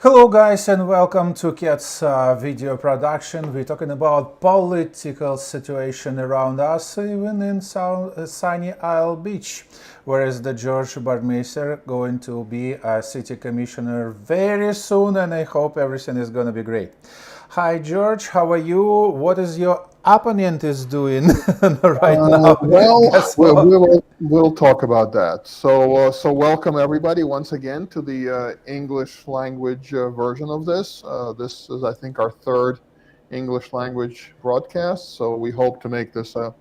Hello guys and welcome to Cat's video production. We're talking about political situation around us, even in sunny Isle Beach, where is the George Burmeister going to be a city commissioner very soon, and I hope everything is going to be great. Hi George, how are you? What is your opponent is doing right now? We'll talk about that. So welcome everybody once again to the English language version of this. This is, I think, our third English language broadcast. So we hope to make this a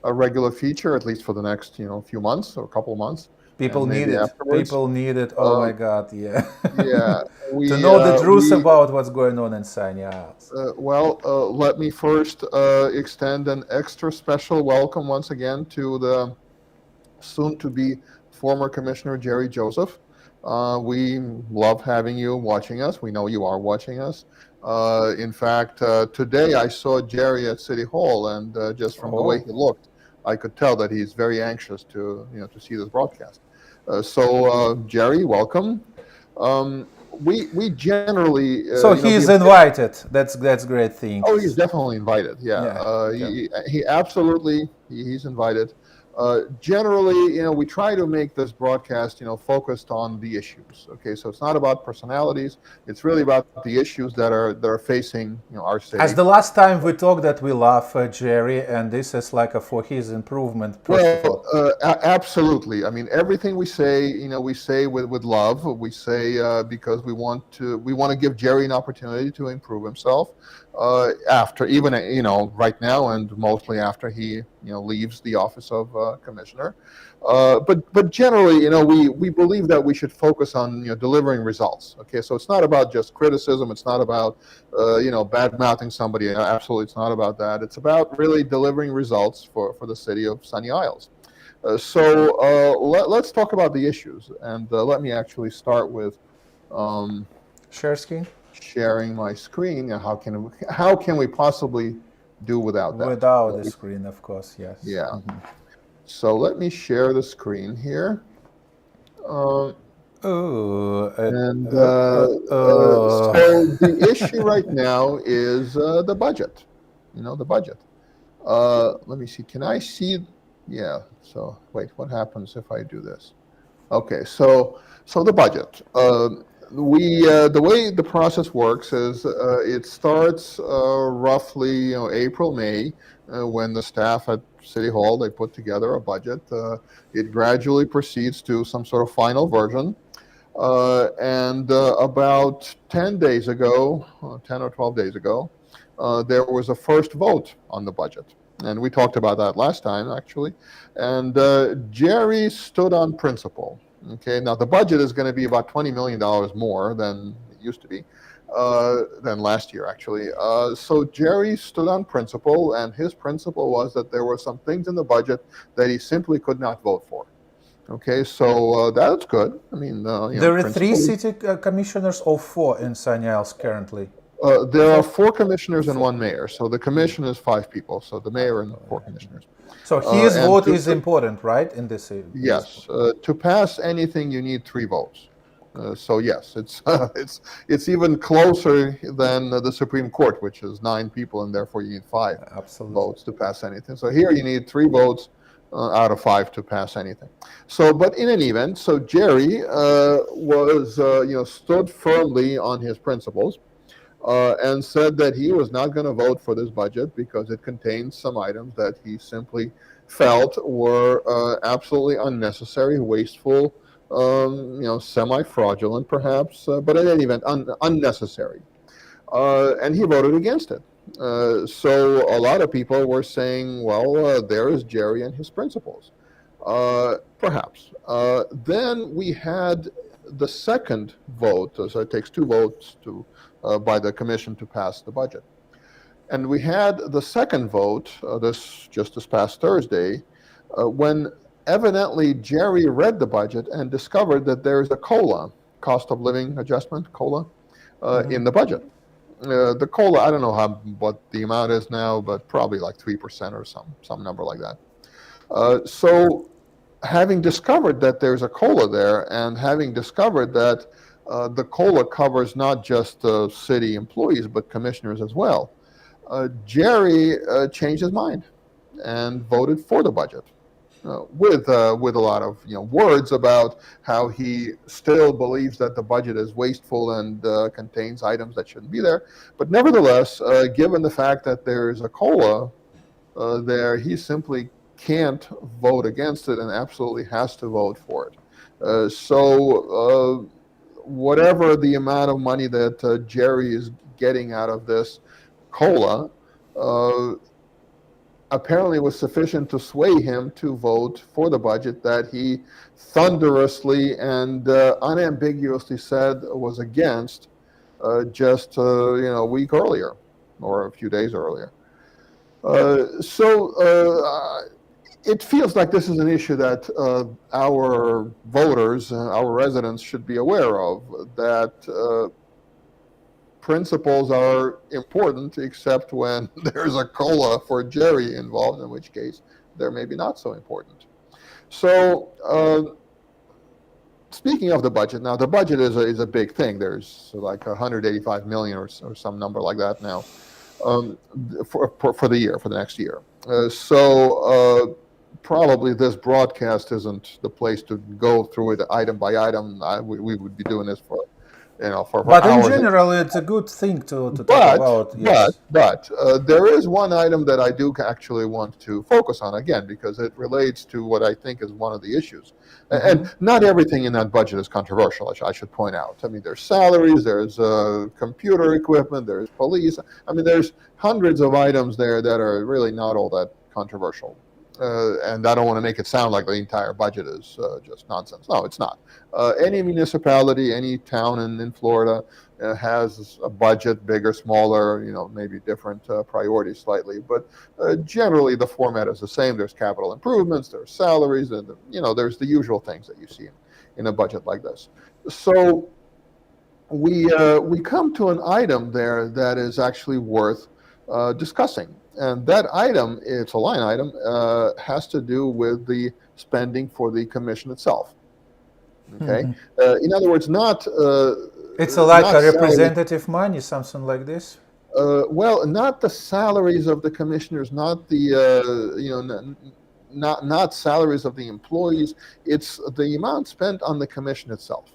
regular feature, at least for the next few months or a couple of months. People need it. Afterwards. People need it. Oh my God, yeah. Yeah. To know the truth about what's going on in Sunny Isles. Let me first extend an extra special welcome once again to the soon-to-be former Commissioner Jerry Joseph. We love having you watching us. We know you are watching us. In fact, today I saw Jerry at City Hall, and just from the way he looked, I could tell that he's very anxious to see this broadcast. So Jerry, welcome. We generally so he's invited. That's great thing. Oh, he's definitely invited. Yeah, he absolutely he's invited. Generally, we try to make this broadcast, focused on the issues. Okay, so it's not about personalities. It's really about the issues that are facing, our city. As the last time we talked, that we love Jerry, and this is like for his improvement. Absolutely. I mean, everything we say, we say with love. We say because we want to give Jerry an opportunity to improve himself. After even right now, and mostly after he leaves the office of commissioner, but generally we believe that we should focus on delivering results. Okay, so it's not about just criticism. It's not about bad mouthing somebody. Absolutely, it's not about that. It's about really delivering results for the city of Sunny Isles. Let's talk about the issues, and let me actually start with share screen. Sharing my screen, and how can we possibly do without that? Without the screen, of course, yes. Yeah. Mm-hmm. So let me share the screen here. So the issue right now is the budget. The budget. Let me see. Can I see? Yeah. So wait, what happens if I do this? Okay. So the budget. The way the process works is it starts roughly April, May, when the staff at City Hall, they put together a budget. It gradually proceeds to some sort of final version. And about 10 days ago, 10 or 12 days ago, there was a first vote on the budget. And we talked about that last time, actually. And Jerry stood on principle. Okay, now the budget is going to be about $20 million more than it used to be, than last year, actually. So Jerry stood on principle, and his principle was that there were some things in the budget that he simply could not vote for. Okay, so that's good. I mean, there are 3 city commissioners or 4 in Sunny Isles currently? There are 4 commissioners and 1 mayor. So the commission is 5 people. So the mayor and 4 commissioners. So his vote is important, right? In this. Yes. To pass anything, you need 3 votes. So yes, it's even closer than the Supreme Court, which is 9 people, and therefore you need 5 votes to pass anything. So here you need 3 votes out of 5 to pass anything. So, but in any event, so Jerry stood firmly on his principles. And said that he was not going to vote for this budget because it contains some items that he simply felt were absolutely unnecessary, wasteful, semi-fraudulent perhaps, but in any event, unnecessary. And he voted against it. So a lot of people were saying, well, there is Jerry and his principles. Perhaps. Then we had the second vote, so it takes 2 votes by the commission to pass the budget. And we had the second vote this past Thursday, when evidently Jerry read the budget and discovered that there's a COLA, cost of living adjustment, COLA, in the budget. The COLA, I don't know what the amount is now, but probably like 3% or some number like that. So having discovered that there's a COLA there, and having discovered that the COLA covers not just city employees, but commissioners as well. Jerry changed his mind and voted for the budget. With a lot of words about how he still believes that the budget is wasteful and contains items that shouldn't be there. But nevertheless, given the fact that there is a COLA there, he simply can't vote against it and absolutely has to vote for it. So whatever the amount of money that Jerry is getting out of this COLA, apparently was sufficient to sway him to vote for the budget that he thunderously and unambiguously said was against just a week earlier or a few days earlier. So it feels like this is an issue that our voters, our residents should be aware of, that principles are important except when there's a COLA for Jerry involved, in which case they're maybe not so important. So speaking of the budget, now the budget is a big thing. There's like 185 million or some number like that now for the year, for the next year. So probably this broadcast isn't the place to go through it item by item. We would be doing this for but hours. In general, it's a good thing to talk about. Yes. But there is one item that I do actually want to focus on again, because it relates to what I think is one of the issues. Mm-hmm. And not everything in that budget is controversial, I should point out. I mean, there's salaries, there's computer equipment, there's police. I mean, there's hundreds of items there that are really not all that controversial. And I don't want to make it sound like the entire budget is just nonsense. No, it's not. Any municipality, any town in Florida has a budget, big or smaller, maybe different priorities slightly. But generally, the format is the same. There's capital improvements, there's salaries, and there's the usual things that you see in a budget like this. So we come to an item there that is actually worth discussing. And that item, it's a line item, has to do with the spending for the commission itself. Okay, in other words, not. It's like a representative money, something like this. Well, not the salaries of the commissioners, not the not salaries of the employees. It's the amount spent on the commission itself.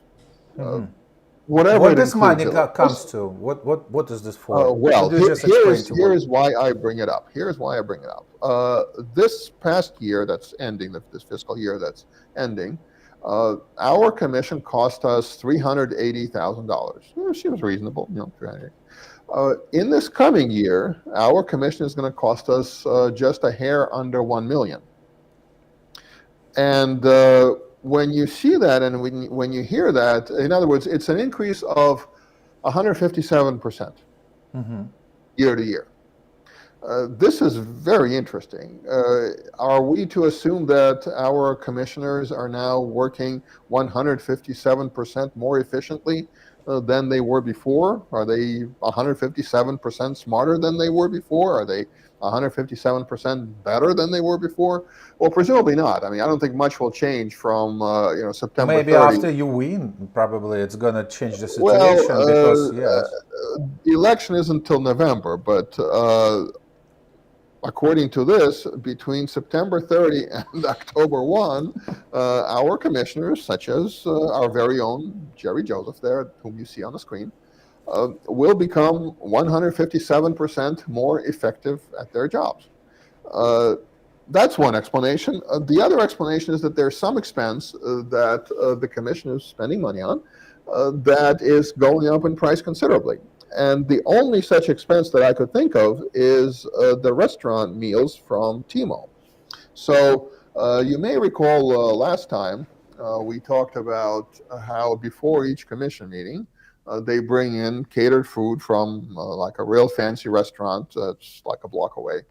Whatever what this money comes to? What is this for? Well, here's why I bring it up. Here's why I bring it up. This past year that's ending, this fiscal year that's ending, our commission cost us $380,000. Seems reasonable, in this coming year, our commission is going to cost us just a hair under $1 million. And when you see that and when you hear that, in other words, it's an increase of 157% year to year. This is very interesting. Are we to assume that our commissioners are now working 157% more efficiently than they were before? Are they 157% smarter than they were before? Are they 157% better than they were before? Well, presumably not. I mean, I don't think much will change from September 30. Maybe after you win, probably it's going to change the situation because, yes. The election isn't until November, but according to this, between September 30 and October 1, our commissioners, such as our very own Jerry Joseph there, whom you see on the screen, will become 157% more effective at their jobs. That's one explanation. The other explanation is that there's some expense that the commission is spending money on that is going up in price considerably. And the only such expense that I could think of is the restaurant meals from Timo. So you may recall last time we talked about how before each commission meeting, they bring in catered food from like a real fancy restaurant that's like a block away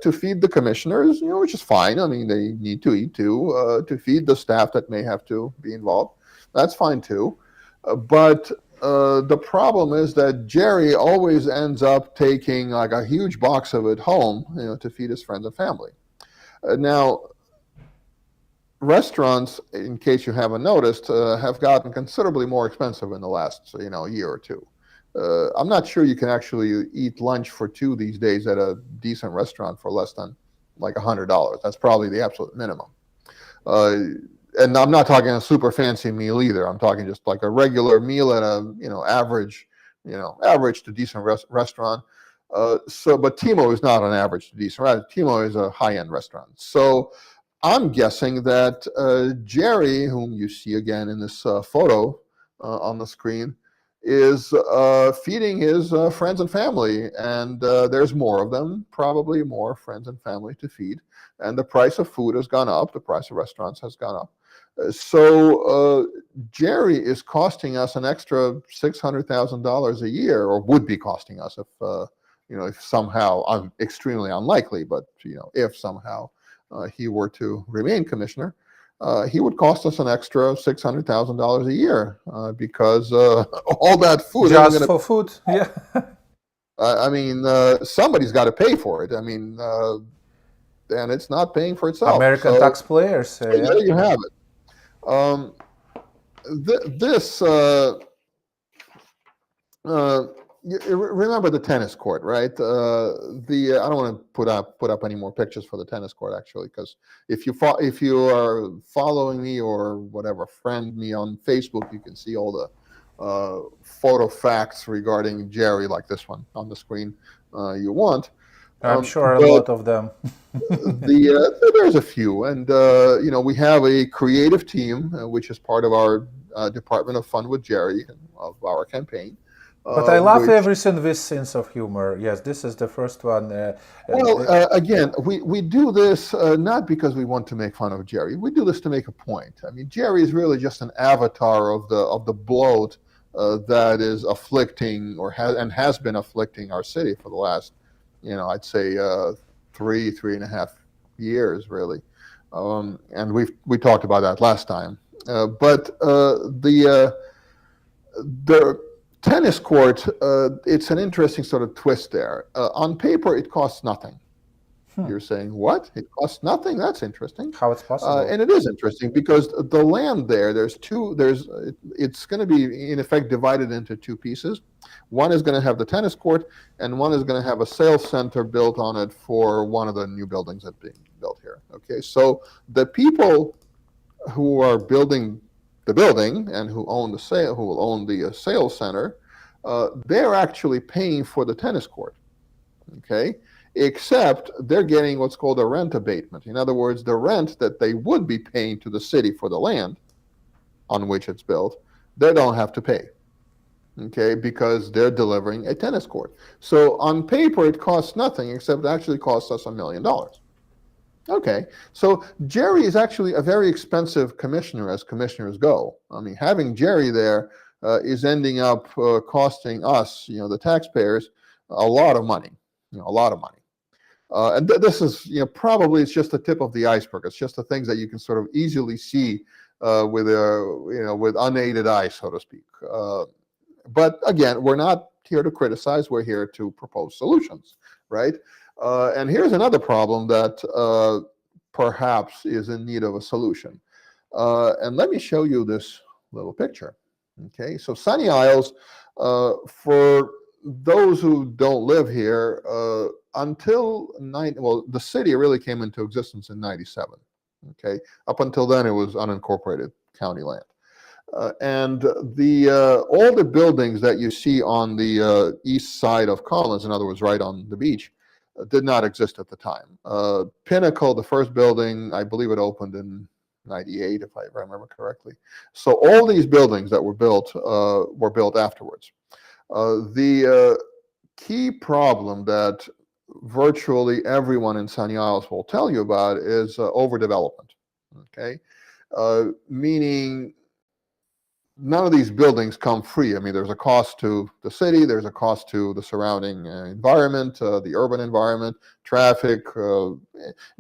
to feed the commissioners, which is fine. I mean, they need to eat too, to feed the staff that may have to be involved. That's fine too. But the problem is that Jerry always ends up taking like a huge box of it home, to feed his friends and family. Now, restaurants, in case you haven't noticed, have gotten considerably more expensive in the last year or two. I'm not sure you can actually eat lunch for two these days at a decent restaurant for less than like $100. That's probably the absolute minimum. And I'm not talking a super fancy meal either. I'm talking just like a regular meal at a average to decent restaurant. But Timo is not an average to decent restaurant. Timo is a high-end restaurant. So I'm guessing that Jerry, whom you see again in this photo on the screen, is feeding his friends and family, and there's more of them, probably more friends and family to feed, and the price of food has gone up, the price of restaurants has gone up. So Jerry is costing us an extra $600,000 a year, or would be costing us if somehow, I'm extremely unlikely, but if somehow he were to remain commissioner, he would cost us an extra $600,000 a year because all that food just for food, yeah. I mean, somebody's got to pay for it. I mean, and it's not paying for itself. American taxpayers. There you have it. Remember the tennis court, right? I don't want to put up any more pictures for the tennis court, actually, because if you are following me or whatever, friend me on Facebook, you can see all the photo facts regarding Jerry, like this one on the screen you want. I'm sure a lot of them. There's a few, and we have a creative team, which is part of our Department of Fun with Jerry of our campaign. But I love everything with sense of humor. Yes, this is the first one. Again, we do this not because we want to make fun of Jerry. We do this to make a point. I mean, Jerry is really just an avatar of the bloat that is afflicting has been afflicting our city for the last, I'd say 3.5 years, really. And we talked about that last time. But the tennis court, it's an interesting sort of twist there. On paper, it costs nothing. You're saying, what? It costs nothing? That's interesting. How it's possible? And it is interesting because the land there, it's going to be, in effect, divided into two pieces. One is going to have the tennis court, and one is going to have a sales center built on it for one of the new buildings that's being built here. Okay, so the people who are building the building and who will own the sales center, they're actually paying for the tennis court. Okay, except they're getting what's called a rent abatement. In other words, the rent that they would be paying to the city for the land on which it's built, they don't have to pay. Okay, because they're delivering a tennis court. So on paper, it costs nothing, except it actually costs us $1 million. Okay, so Jerry is actually a very expensive commissioner as commissioners go. I mean, having Jerry there is ending up costing us, the taxpayers, a lot of money, a lot of money. And this is, probably it's just the tip of the iceberg. It's just the things that you can sort of easily see with unaided eye, so to speak. But again, we're not here to criticize. We're here to propose solutions, right? And here's another problem that perhaps is in need of a solution. And let me show you this little picture. Okay, so Sunny Isles, for those who don't live here, the city really came into existence in '97. Okay, up until then it was unincorporated county land. And all the buildings that you see on the east side of Collins, in other words, right on the beach, did not exist at the time. Pinnacle, the first building, I believe it opened in '98, if I remember correctly. So all these buildings that were built afterwards. The key problem that virtually everyone in Sunny Isles will tell you about is overdevelopment. Okay, meaning none of these buildings come free. I mean, there's a cost to the city, there's a cost to the surrounding environment, the urban environment, traffic. In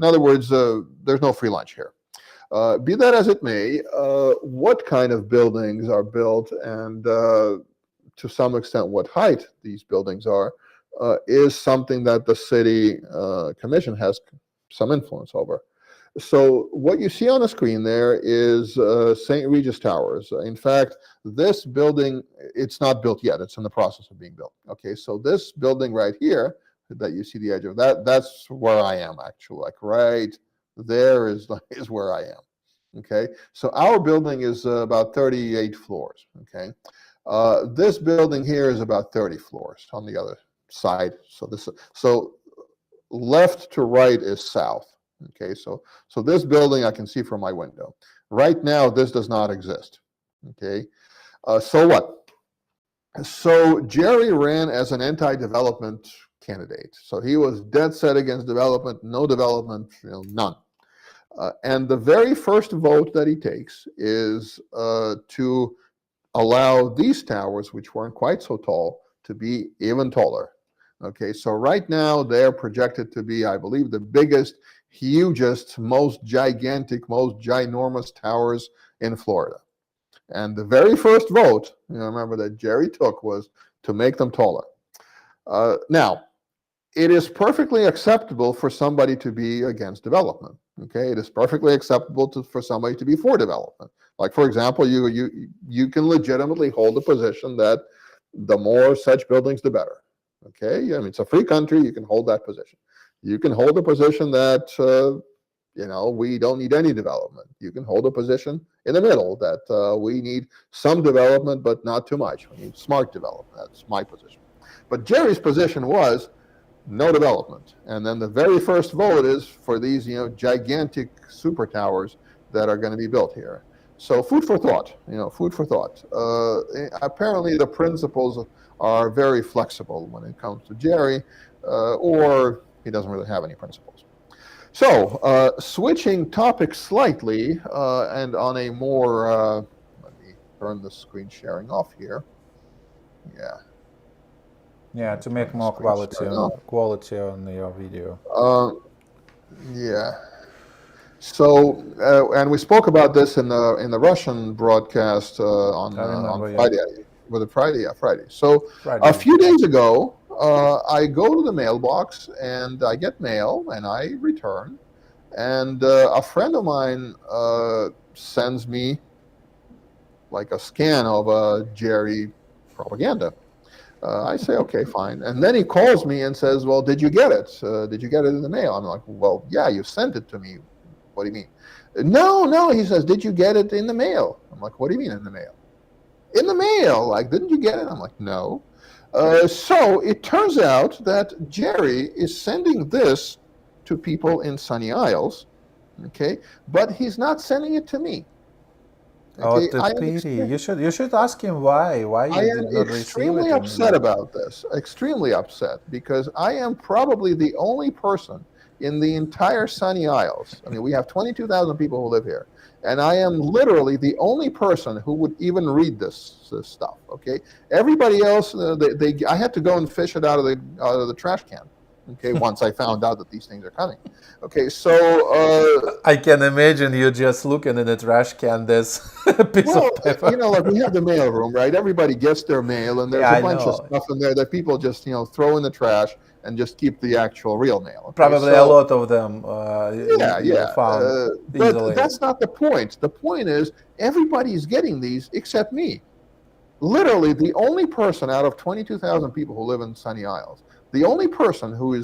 other words, there's no free lunch here. Be that as it may, what kind of buildings are built and to some extent what height these buildings are is something that the city commission has some influence over. So what you see on the screen there is St. Regis Towers. In fact, this building, it's not built yet. It's in the process of being built. Okay, so this building right here that you see the edge of, that's where I am actually. Like right there is where I am. Okay, so our building is about 38 floors. Okay, this building here is about 30 floors on the other side. So left to right is south. Okay, so this building I can see from my window. Right now, this does not exist. Okay, so what? So Jerry ran as an anti-development candidate. So he was dead set against development, no development, none. And the very first vote that he takes is to allow these towers, which weren't quite so tall, to be even taller. Okay, so right now they're projected to be, I believe, the biggest, hugest, most gigantic, most ginormous towers in Florida. And the very first vote, remember that Jerry took, was to make them taller. Now, it is perfectly acceptable for somebody to be against development. Okay, it is perfectly acceptable for somebody to be for development. Like, for example, you can legitimately hold a position that the more such buildings, the better. Okay, I mean, it's a free country. You can hold that position. You can hold a position that, we don't need any development. You can hold a position in the middle that we need some development, but not too much. We need smart development. That's my position. But Jerry's position was no development. And then the very first vote is for these, gigantic super towers that are going to be built here. So food for thought, food for thought. Apparently the principles are very flexible when it comes to Jerry, or he doesn't really have any principles. So switching topics slightly, and on a more, let me turn the screen sharing off here. Yeah, to make more quality on your video. So, and we spoke about this in the Russian broadcast on Friday. Was it Friday? Yeah, Friday. So Friday. A few days ago, I go to the mailbox and I get mail and I return, and a friend of mine sends me like a scan of Jerry propaganda. I say, okay, fine. And then he calls me and says, well, did you get it? Did you get it in the mail? I'm like, well, yeah, you sent it to me. What do you mean? No, he says, did you get it in the mail? I'm like, what do you mean in the mail? In the mail, like, didn't you get it? I'm like, no. So it turns out that Jerry is sending this to people in Sunny Isles, okay, but he's not sending it to me. Okay, oh, the pity! You should ask him why. Why you did not receive it? I am extremely upset about this. Extremely upset, because I am probably the only person in the entire Sunny Isles. I mean, we have 22,000 people who live here, and I am literally the only person who would even read this stuff. Okay, everybody else, I had to go and fish it out of the trash can. Okay, once I found out that these things are coming. Okay, so I can imagine you just looking in the trash can, this piece of paper. Like we have the mail room, right? Everybody gets their mail, and there's a bunch of stuff in there that people just throw in the trash and just keep the actual real mail. Okay? Probably a lot of them. Found but that's not the point. The point is everybody's getting these except me. Literally, the only person out of 22,000 people who live in Sunny Isles, the only person who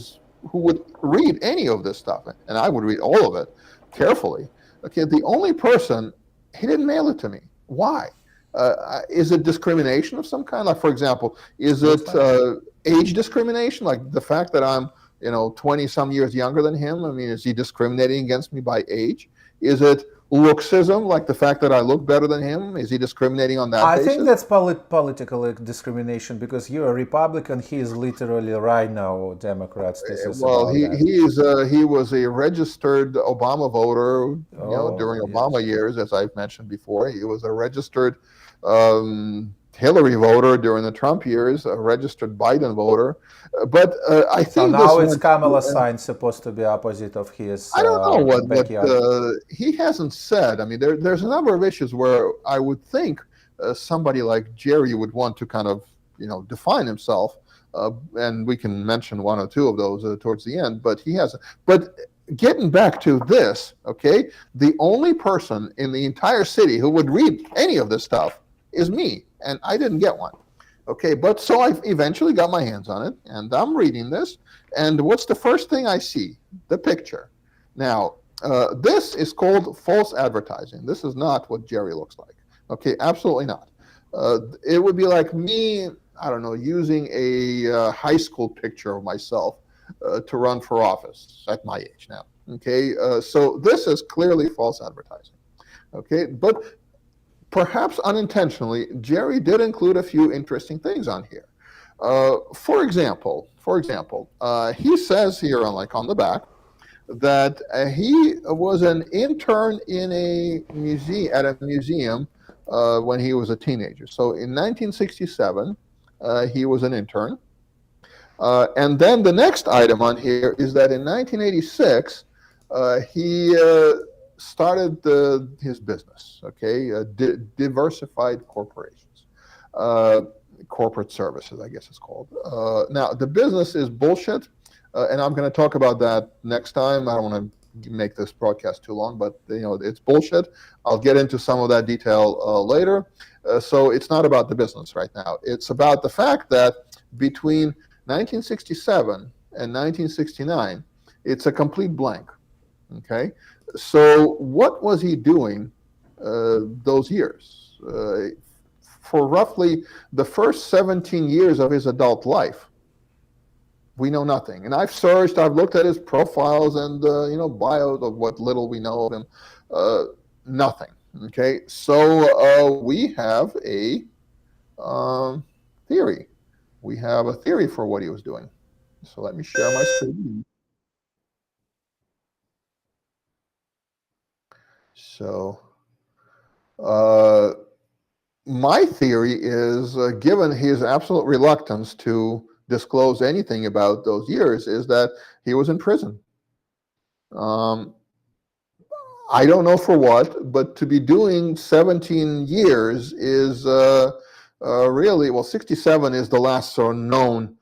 would read any of this stuff, and I would read all of it carefully. Okay, the only person, he didn't mail it to me. Why? Is it discrimination of some kind? Like, for example, is it age discrimination? Like the fact that I'm, 20 some years younger than him? I mean, is he discriminating against me by age? Is it looksism, like the fact that I look better than him? Is he discriminating on that basis? I think that's political discrimination, because you're a Republican, he is literally right now Democrats. This is he was a registered Obama voter during Obama years, as I've mentioned before. He was a registered Hillary voter during the Trump years, a registered Biden voter. But I think so now it's Kamala sign supposed to be opposite of his I don't know what he hasn't said. I mean, there's a number of issues where I would think somebody like Jerry would want to kind of, define himself. And we can mention one or two of those towards the end, but he hasn't. But getting back to this, okay, the only person in the entire city who would read any of this stuff is me, and I didn't get one. Okay, but so I eventually got my hands on it, and I'm reading this, and what's the first thing I see? The picture. Now, this is called false advertising. This is not what Jerry looks like. Okay, absolutely not. It would be like me, I don't know, using a high school picture of myself to run for office at my age now. Okay, so this is clearly false advertising. Okay, but perhaps unintentionally, Jerry did include a few interesting things on here. For example, he says here on the back that he was an intern in a museum when he was a teenager. So in 1967, he was an intern. And then the next item on here is that in 1986, he started his business, okay, diversified corporations, corporate services, I guess it's called. Now, the business is bullshit, and I'm going to talk about that next time. I don't want to make this broadcast too long, but it's bullshit. I'll get into some of that detail later. So it's not about the business right now. It's about the fact that between 1967 and 1969, it's a complete blank. Okay, so what was he doing those years? For roughly the first 17 years of his adult life, we know nothing. And I've searched, I've looked at his profiles and bios of what little we know of him. Nothing. Okay, so we have a theory. We have a theory for what he was doing. So let me share my screen. So my theory is, given his absolute reluctance to disclose anything about those years, is that he was in prison. I don't know for what, but to be doing 17 years is really, well, 67 is the last sort of known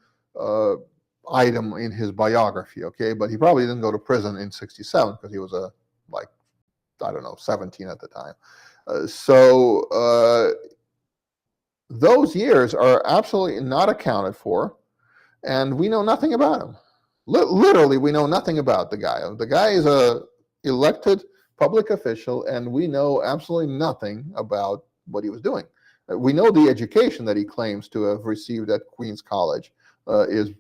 item in his biography, okay? But he probably didn't go to prison in 67 because he was I don't know, 17 at the time. So those years are absolutely not accounted for, and we know nothing about him. Literally, we know nothing about the guy. The guy is a elected public official, and we know absolutely nothing about what he was doing. We know the education that he claims to have received at Queen's College is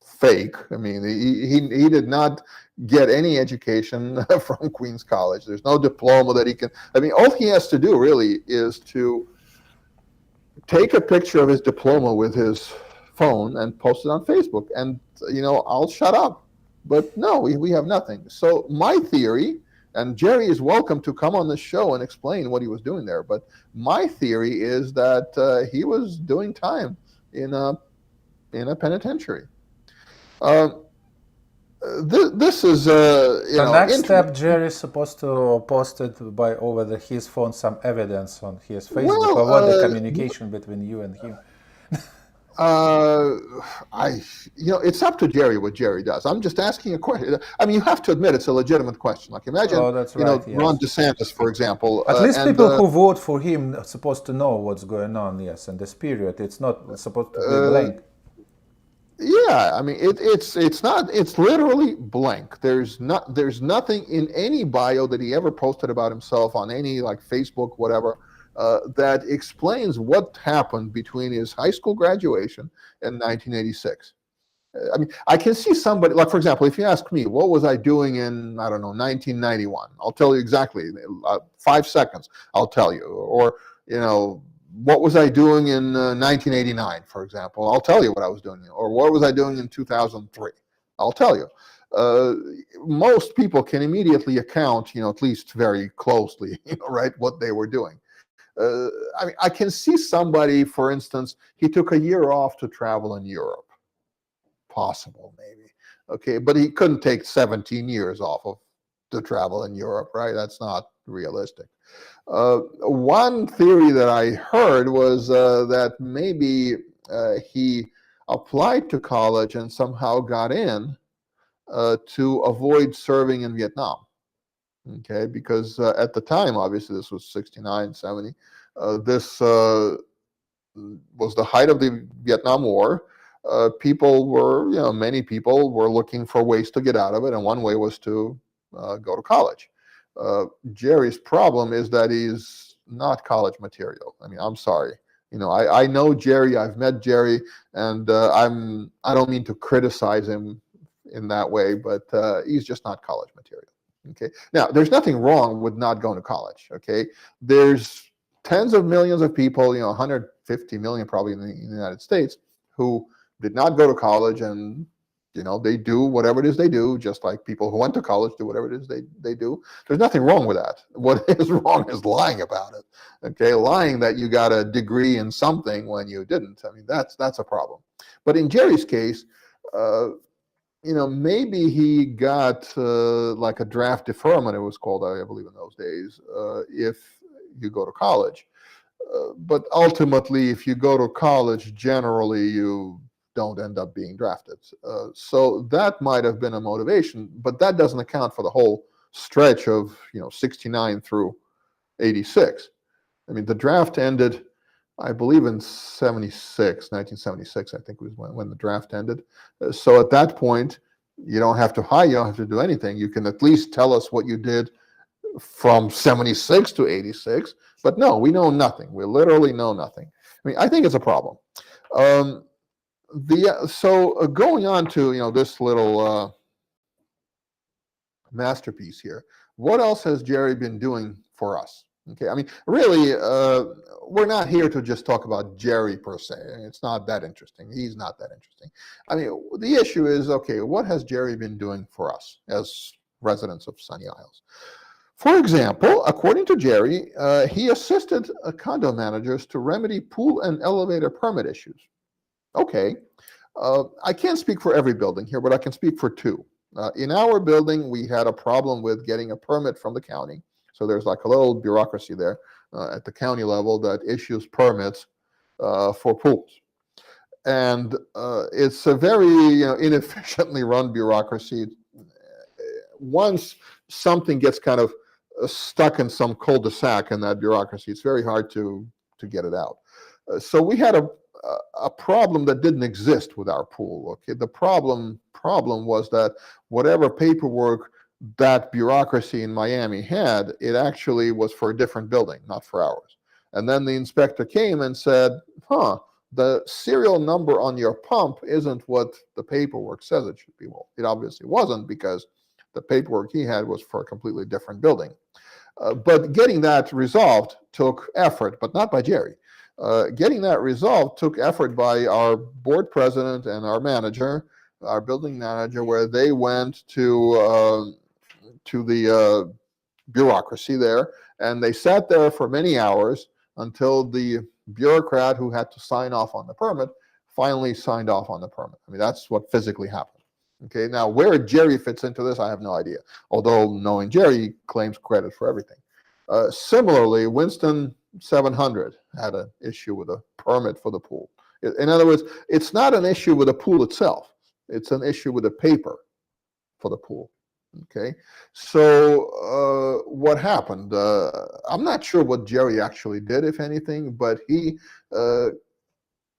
fake. I mean, he did not get any education from Queen's College. There's no diploma that he can, I mean, all he has to do really is to take a picture of his diploma with his phone and post it on Facebook, and I'll shut up. But no, we have nothing. So my theory, and Jerry is welcome to come on the show and explain what he was doing there, but my theory is that he was doing time in a penitentiary. This is the next step. Jerry is supposed to post it over his phone, some evidence on his Facebook about the communication between you and him. It's up to Jerry what Jerry does. I'm just asking a question. I mean, you have to admit it's a legitimate question. Like, imagine, yes. Ron DeSantis, for example. At least people who vote for him are supposed to know what's going on. Yes, in this period, it's not supposed to be blank. Yeah, I mean, it's not. It's literally blank. There's nothing in any bio that he ever posted about himself on any Facebook, whatever. That explains what happened between his high school graduation and 1986. I mean, I can see somebody, like, for example, if you ask me, what was I doing in, I don't know, 1991? I'll tell you exactly. 5 seconds, I'll tell you. Or, what was I doing in 1989, for example? I'll tell you what I was doing. Or what was I doing in 2003? I'll tell you. Most people can immediately account, at least very closely, right, what they were doing. I mean, I can see somebody, for instance, he took a year off to travel in Europe. Possible, maybe. Okay, but he couldn't take 17 years off to travel in Europe, right? That's not realistic. One theory that I heard was that maybe he applied to college and somehow got in, to avoid serving in Vietnam. Okay, because at the time, obviously, this was 69, 70. This was the height of the Vietnam War. People were, many people were looking for ways to get out of it, and one way was to go to college. Jerry's problem is that he's not college material. I mean, I'm sorry. I know Jerry. I've met Jerry, and I don't mean to criticize him in that way, but he's just not college material. Okay. Now, there's nothing wrong with not going to college. Okay. There's tens of millions of people, 150 million probably in the United States, who did not go to college, and they do whatever it is they do, just like people who went to college do whatever it is they do. There's nothing wrong with that. What is wrong is lying about it. Okay, lying that you got a degree in something when you didn't. I mean, that's a problem. But in Jerry's case, maybe he got like a draft deferment, it was called, I believe, in those days, if you go to college. But ultimately, if you go to college, generally you don't end up being drafted. So that might have been a motivation, but that doesn't account for the whole stretch of 69 through 86. I mean, the draft ended, I believe, in 1976, I think was when the draft ended. So at that point, you don't have to hire, you don't have to do anything. You can at least tell us what you did from 76 to 86. But no, we know nothing. We literally know nothing. I mean, I think it's a problem. So going on to this little masterpiece here, what else has Jerry been doing for us? Okay, I mean, really, we're not here to just talk about Jerry per se. It's not that interesting. He's not that interesting. I mean, the issue is, okay, what has Jerry been doing for us as residents of Sunny Isles? For example, according to Jerry, he assisted condo managers to remedy pool and elevator permit issues. Okay, I can't speak for every building here, but I can speak for two. In our building, we had a problem with getting a permit from the county. So there's like a little bureaucracy there at the county level that issues permits for pools. And it's a very inefficiently run bureaucracy. Once something gets kind of stuck in some cul-de-sac in that bureaucracy, it's very hard to get it out. So we had a problem that didn't exist with our pool. Okay, the problem was that whatever paperwork that bureaucracy in Miami had, it actually was for a different building, not for ours. And then the inspector came and said, the serial number on your pump isn't what the paperwork says it should be. Well, it obviously wasn't, because the paperwork he had was for a completely different building. But getting that resolved took effort, but not by Jerry. Getting that resolved took effort by our board president and our manager, our building manager, where they went to the bureaucracy there, and they sat there for many hours until the bureaucrat who had to sign off on the permit finally signed off on the permit. I mean, that's what physically happened. Okay, now where Jerry fits into this, I have no idea. Although knowing Jerry, he claims credit for everything. Similarly, Winston 700 had an issue with a permit for the pool. In other words, it's not an issue with the pool itself. It's an issue with the paper for the pool. Okay, so what happened? I'm not sure what Jerry actually did, if anything, but he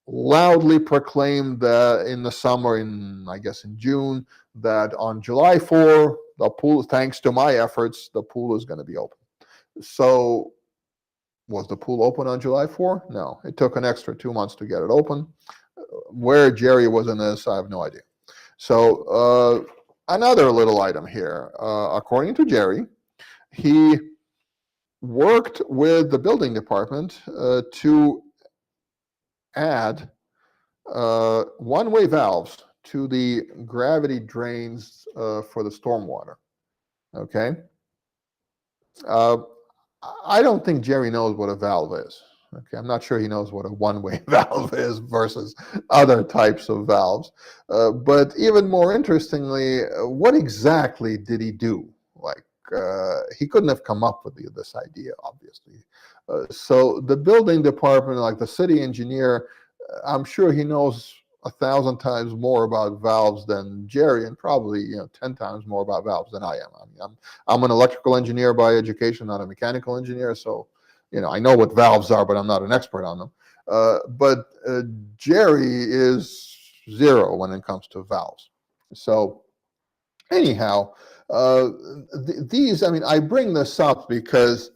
loudly proclaimed in the summer, I guess in June, that on July 4, the pool, thanks to my efforts, the pool is going to be open. So was the pool open on July 4? No, it took an extra 2 months to get it open. Where Jerry was in this, I have no idea. So another little item here. According to Jerry, he worked with the building department to add one-way valves to the gravity drains for the stormwater. Okay. I don't think Jerry knows what a valve is. Okay, I'm not sure he knows what a one-way valve is versus other types of valves. But even more interestingly, what exactly did he do? Like, he couldn't have come up with this idea, obviously. So the building department, like the city engineer, I'm sure he knows 1,000 times more about valves than Jerry, and probably 10 times more about valves than I am. I mean, I'm an electrical engineer by education, not a mechanical engineer, so I know what valves are, but I'm not an expert on them. But Jerry is zero when it comes to valves. So anyhow, I bring this up because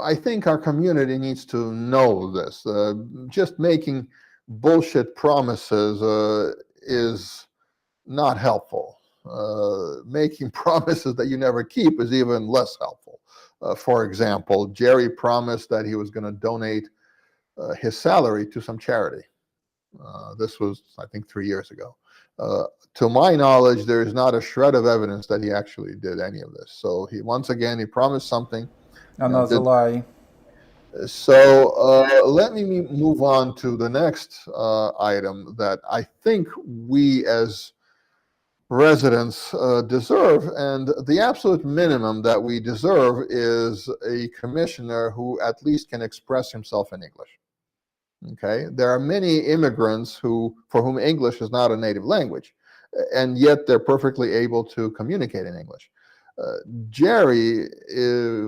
I think our community needs to know this. Just making bullshit promises is not helpful. Making promises that you never keep is even less helpful. For example, Jerry promised that he was going to donate his salary to some charity. This was, I think, 3 years ago. To my knowledge, there is not a shred of evidence that he actually did any of this. So once again, he promised something. Another lie. So let me move on to the next item that I think we as residents deserve, and the absolute minimum that we deserve is a commissioner who at least can express himself in English. Okay, there are many immigrants for whom English is not a native language, and yet they're perfectly able to communicate in English. Jerry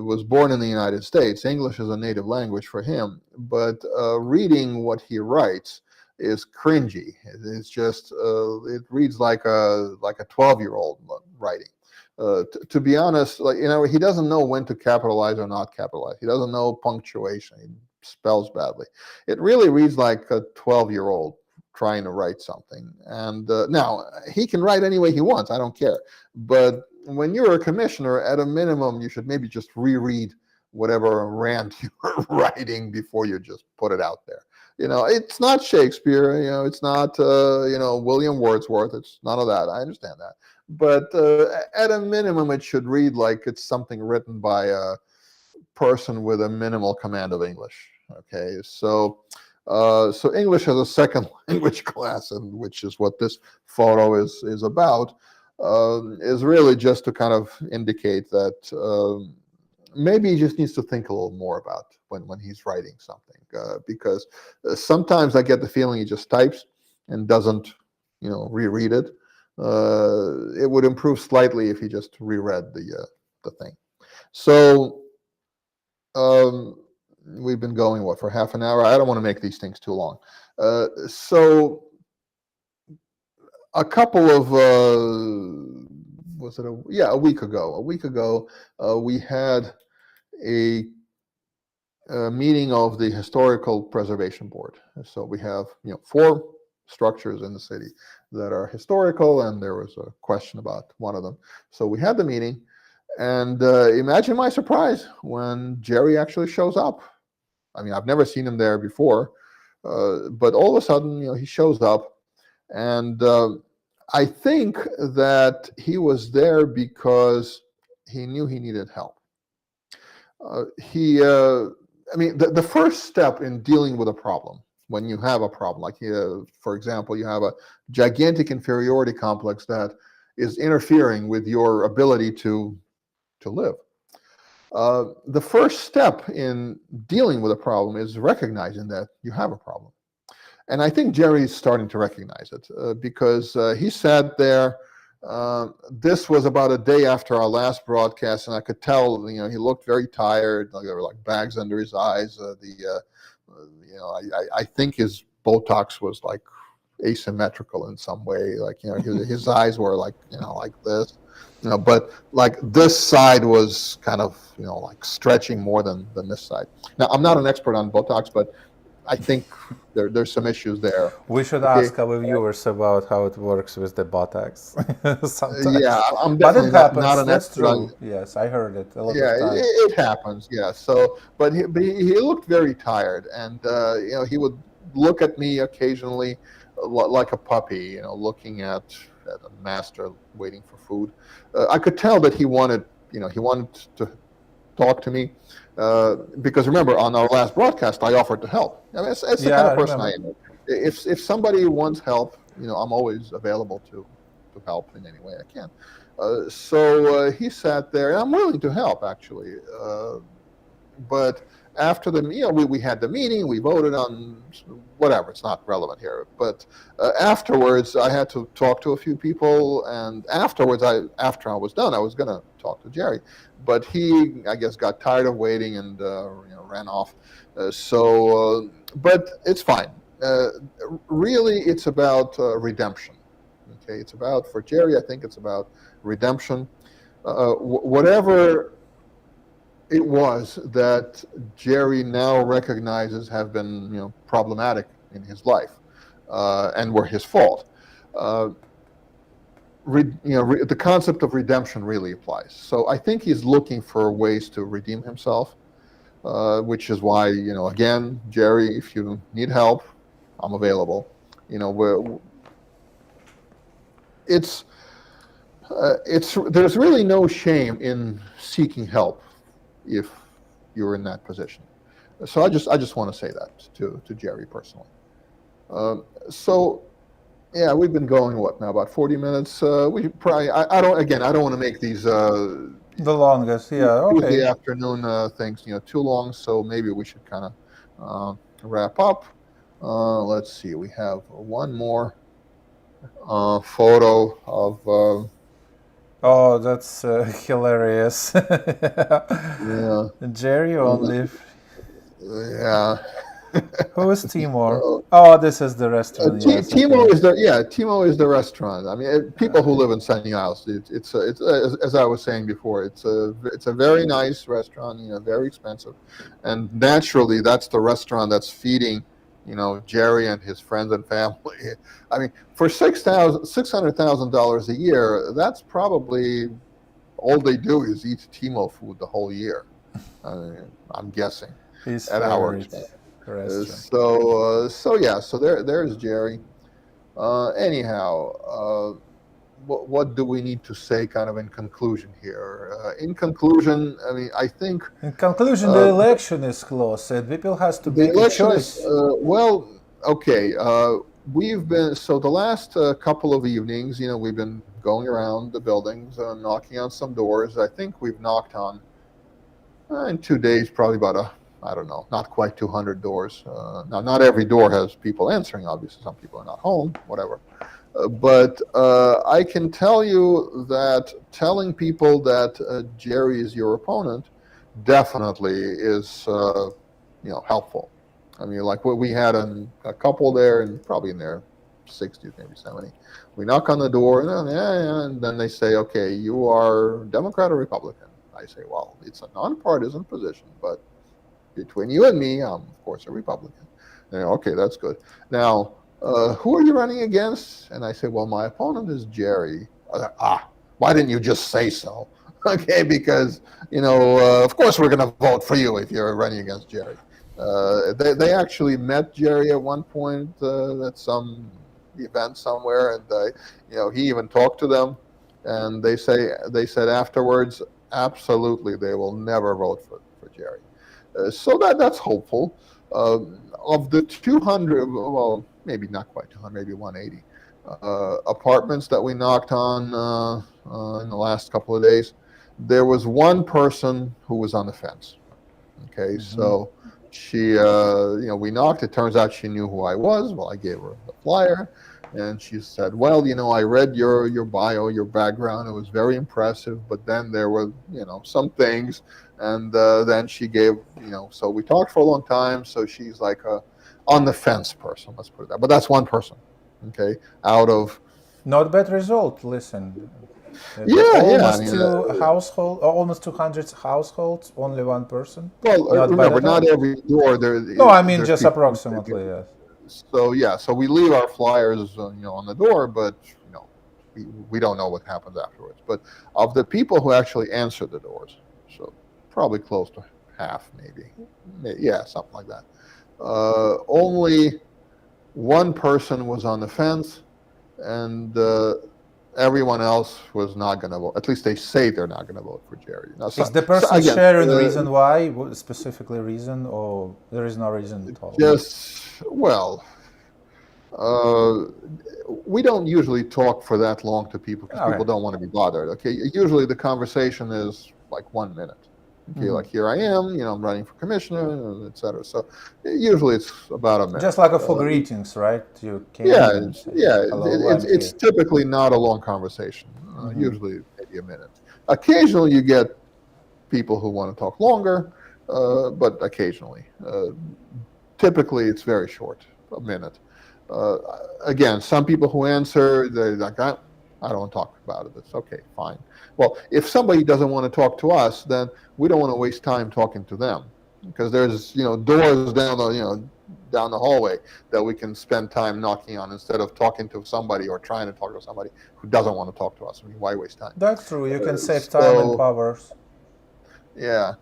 was born in the United States. English is a native language for him, but reading what he writes is cringy. It's just it reads like a 12-year-old writing. To be honest, he doesn't know when to capitalize or not capitalize. He doesn't know punctuation. He spells badly. It really reads like a 12-year-old trying to write something. And now he can write any way he wants. I don't care. But when you're a commissioner, at a minimum, you should maybe just reread whatever rant you were writing before you just put it out there. It's not Shakespeare. It's not William Wordsworth. It's none of that. I understand that. But at a minimum, it should read like it's something written by a person with a minimal command of English. Okay, so English as a second language class, and which is what this photo is about, is really just to kind of indicate that maybe he just needs to think a little more about when he's writing something, because sometimes I get the feeling he just types and doesn't reread it. It would improve slightly if he just reread the thing. So we've been going for half an hour. I don't want to make these things too long. So a couple of a week ago we had a meeting of the Historical Preservation Board. So we have 4 structures in the city that are historical, and there was a question about one of them. So we had the meeting, and imagine my surprise when Jerry actually shows up. I mean, I've never seen him there before, but all of a sudden, he shows up, and I think that he was there because he knew he needed help. The first step in dealing with a problem, when you have a problem, like for example, you have a gigantic inferiority complex that is interfering with your ability to live. The first step in dealing with a problem is recognizing that you have a problem. And I think Jerry's starting to recognize it because he sat there. This was about a day after our last broadcast, and I could tell, he looked very tired. There were like bags under his eyes. I think his Botox was like asymmetrical in some way. Like, his eyes were like this. But like this side was kind of, like stretching more than this side. Now, I'm not an expert on Botox, but I think there's some issues there. We should ask our viewers about how it works with the Botox. Sometimes. Yeah, I'm but definitely it happens. not an That's expert true. on. Yes, I heard it a lot Yeah, of times. it happens. Yeah. So, but he looked very tired, and he would look at me occasionally like a puppy, looking at a master waiting for food. I could tell that he wanted to talk to me. Because remember, on our last broadcast, I offered to help. I mean, it's the kind of person I am. If somebody wants help, I'm always available to help in any way I can. So he sat there, and I'm willing to help, actually. But after the, we had the meeting, we voted on whatever, it's not relevant here, but afterwards I had to talk to a few people, and afterwards, after I was done, I was going to talk to Jerry, but he, I guess, got tired of waiting and ran off. But it's fine. Really, it's about redemption. Okay, it's about, for Jerry, I think it's about redemption. Whatever it was that Jerry now recognizes have been, problematic in his life, and were his fault. The concept of redemption really applies. So I think he's looking for ways to redeem himself, which is why, again, Jerry, if you need help, I'm available. There's really no shame in seeking help if you're in that position. So I just want to say that to Jerry personally. So yeah, we've been going now about 40 minutes. We probably I don't want to make these the longest, okay, the afternoon things too long. So maybe we should kind of wrap up. Let's see. We have one more photo of. Oh, that's hilarious. Yeah. Jerry only. Yeah. Who is Timur? Oh, this is the restaurant. Yes, Timo is the restaurant. I mean, people who live in Sunny Isles, it's as I was saying before, it's a very nice restaurant, very expensive, and naturally that's the restaurant that's feeding, Jerry and his friends and family. I mean, for $600,000 a year, that's probably all they do is eat Timo food the whole year. I'm guessing. At our expense. So there's Jerry. Anyhow, what do we need to say kind of in conclusion here? In conclusion, I mean, I think... In conclusion, the election is close and people has to make a choice. We've been, the last couple of evenings, we've been going around the buildings, knocking on some doors. I think we've knocked on, in 2 days, probably about not quite 200 doors. Now, not every door has people answering, obviously. Some people are not home, whatever. But I can tell you that telling people that Jerry is your opponent definitely is, helpful. I mean, like what we had a couple there, and probably in their 60s, maybe 70. We knock on the door, and then they say, okay, you are Democrat or Republican? I say, well, it's a nonpartisan position, but between you and me, I'm, of course, a Republican. Okay, that's good. Now, who are you running against? And I say, well, my opponent is Jerry. Why didn't you just say so? Okay, because, of course we're going to vote for you if you're running against Jerry. They actually met Jerry at one point at some event somewhere, and he even talked to them, and they said afterwards, absolutely, they will never vote for Jerry. So that's hopeful. Of the 200, well, maybe not quite 200, maybe 180 apartments that we knocked on in the last couple of days, there was one person who was on the fence. Okay, so she, we knocked. It turns out she knew who I was. Well, I gave her the flyer, and she said, well, I read your bio, your background. It was very impressive, but then there were, some things. And then she gave, so we talked for a long time. So she's like a on the fence person, let's put it that. But that's one person, okay, out of... Not bad result, listen. Almost 200 households, only one person. Well, remember, not every door there... No, I mean just approximately, yes. So we leave our flyers, on the door, but, we don't know what happens afterwards. But of the people who actually answered the doors, so probably close to half, maybe, something like that. Only one person was on the fence, and everyone else was not going to vote. At least they say they're not going to vote for Jerry. Now, is the person sharing the reason why? Specifically reason, or there is no reason at all? We don't usually talk for that long to people because people don't want to be bothered. Okay, usually the conversation is like 1 minute, Okay, like here I am, I'm running for commissioner, etc. So usually it's about a minute. Just like for greetings, right? You came Yeah, and say, yeah. hello, It's typically not a long conversation. Usually maybe a minute. Occasionally you get people who want to talk longer, but occasionally. Typically it's very short, a minute. Again, some people who answer, they're like, I don't want to talk about it. It's okay, fine. Well, if somebody doesn't want to talk to us, then we don't want to waste time talking to them, because there's doors down the hallway that we can spend time knocking on instead of talking to somebody or trying to talk to somebody who doesn't want to talk to us. I mean, why waste time? That's true. You can save time and powers. Yeah.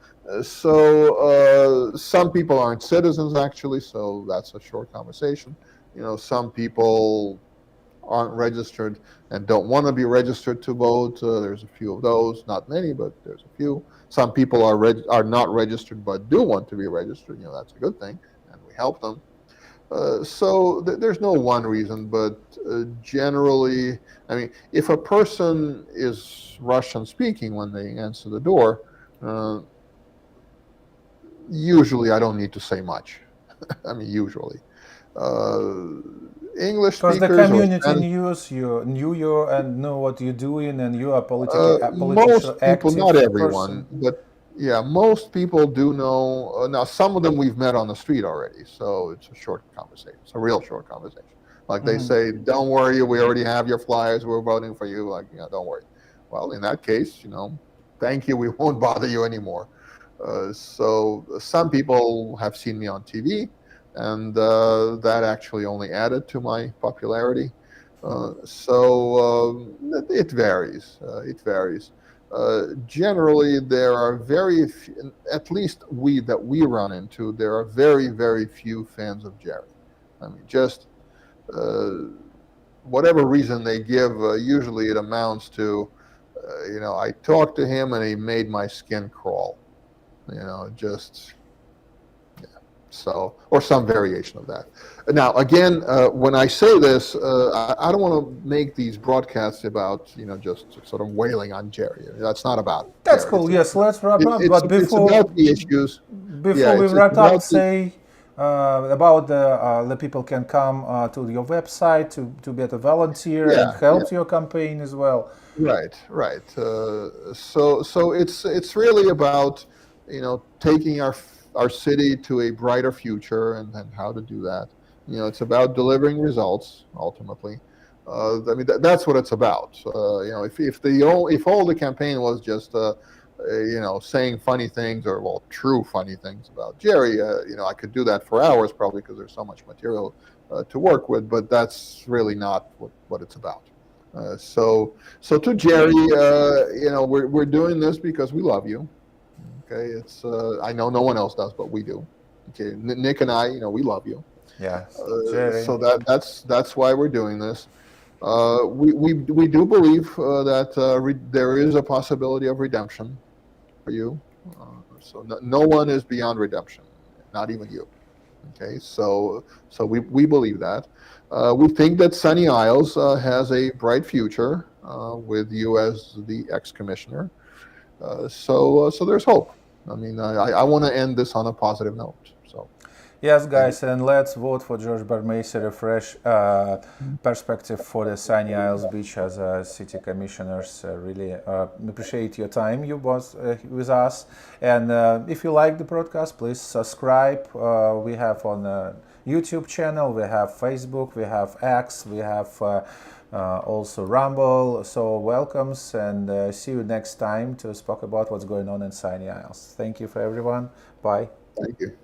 So some people aren't citizens, actually, so that's a short conversation. Some people aren't registered and don't want to be registered to vote. There's a few of those, not many, but there's a few. Some people are not registered but do want to be registered. That's a good thing, and we help them. So there's no one reason, but generally, I mean, if a person is Russian speaking when they answer the door, usually I don't need to say much. I mean, usually. English speakers. Because the community knew you and know what you're doing, and you are politically most people, active not everyone, person. but yeah, most people do know. Now, some of them we've met on the street already, so it's a short conversation. It's a real short conversation. Like they say, "Don't worry, we already have your flyers. We're voting for you." Like, don't worry. Well, in that case, thank you. We won't bother you anymore. So some people have seen me on TV. And that actually only added to my popularity. So it varies. It varies. Generally, there are very few, at least that we run into, there are very, very few fans of Jerry. I mean, just whatever reason they give, usually it amounts to, I talked to him and he made my skin crawl. Just... So, or some variation of that. Now, again, when I say this, I don't want to make these broadcasts about, just sort of wailing on Jerry. That's not about That's Jerry. cool. Yes, let's wrap up. But it's about the issues. Before we wrap up, say about the people can come to your website to be a volunteer and help your campaign as well. Right. So it's really about taking our city to a brighter future and how to do that. It's about delivering results ultimately. I mean, that's what it's about. If all the campaign was just saying funny things or true funny things about Jerry, I could do that for hours probably, because there's so much material to work with. But that's really not what it's about. So to Jerry, we're doing this because we love you. Okay, it's I know no one else does, but we do. Okay, Nick and I, we love you. Yeah. So that's why we're doing this. We do believe that there is a possibility of redemption for you. So no one is beyond redemption, not even you. Okay, so we believe that. We think that Sunny Isles has a bright future with you as the ex-commissioner. So there's hope. I mean, I want to end this on a positive note. So. Yes, guys, and let's vote for George Barmesi, a fresh perspective for the Sunny Isles Beach as city commissioners. Really appreciate your time you was with us. And if you like the broadcast, please subscribe. We have on YouTube channel, we have Facebook, we have X, we have also Rumble. So welcomes, and see you next time to speak about what's going on in Sunny Isles. Thank you for everyone. Bye. Thank you.